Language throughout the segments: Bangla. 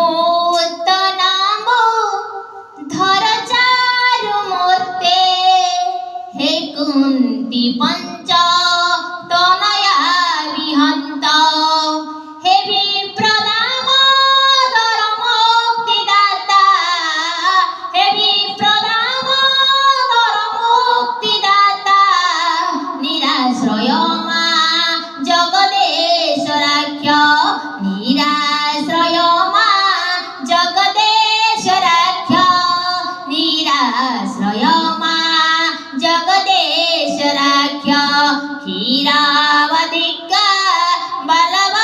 হিনুতনাম ধর চারু মূর্তে হে কুন্তি পঞ্চ তনয়া বিহন্ত হে বিপ্রদাম দর মুক্তিদাতা হে বিপ্রদাম দর মুক্তিদাতা নিরাশ্রয় মা জগদেশ্বরাক্ষ নিরাশ্রয় মা জগদেশ্বরাক্ষ নিরাশ্রয় মা জগদেশ্বরাক্ষ ক্ষীরাবধিক বলভ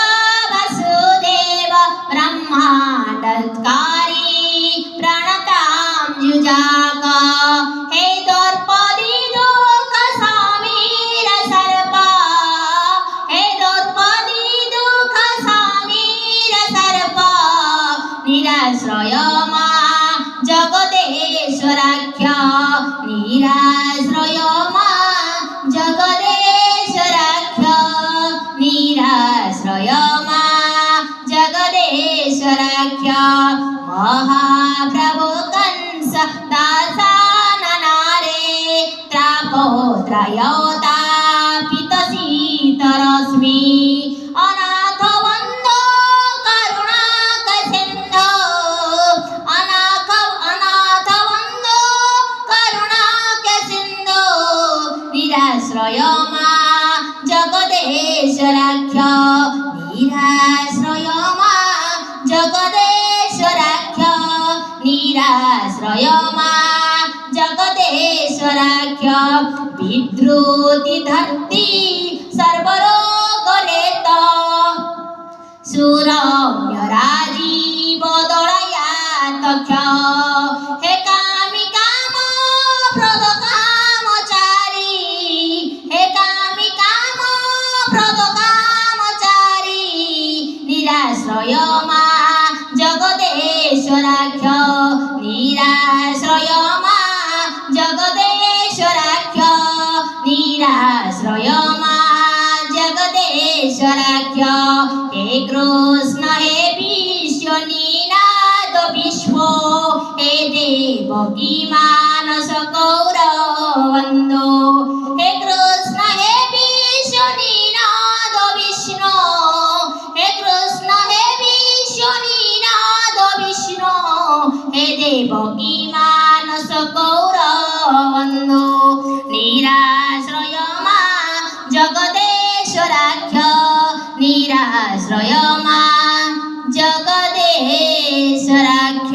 বসুদেব ব্রহ্মাণ্ডকারি প্রণতাম যুজাক হে দ্রৌপদী দুঃখ সমীর সর্প হে দ্রৌপদী দুঃখ সমীর সর্প নিরাশ্রয় মা জগদেশ্বরাক্ষ নিরাশ্রয় মা জগদেশ্বরাক্ষ নিরাশ্রয় মা জগদেশ্বরাক্ষ মহাপ্রভু কংস দাসাননারে ত্রাপোত্রয়োতাপিত শীতরশ্মি অনাথ বন্ধো করুণাক সিন্ধো অনাথ বন্ধো করুণাক সিন্ধো নিরাশ্রয় মা জগদেশ্বরাক্ষ নিরাশ্রয় মা জগদেশ্বরাক্ষ নিরাশ্রয় মা জগদেশ্বরাক্ষ বিদ্রুতি ধরতি সর্বরোগরেত সুরম্য রাজীব দলয়াতক্ষ হে কামি কাম প্রদ কামচারী হে কামি কাম প্রদ কামচারী নিরাশ্রয় মা জগদেশ্বরাক্ষ নিরাশ্রয় মা জগদেশ্বরাক্ষ নিরাশ্রয় মা জগদেশ্বরাক্ষ হে কৃষ্ণ হে বিশ্ব নীনাদ বিশ্ব হে দেবকী মানস কৌরবন্দো হে কৃষ্ণ হে বিশ্ব নীনাদ বিষ্ণু হে কৃষ্ণ হে বিশ্ব নীনাদ বিষ্ণু হে দেবকী মানস কৌরবন্দো নিরাশ্রয় মা জগদেশ্বরাক্ষ নিরাশ্রয় মা জগদেশ্বরাক্ষ।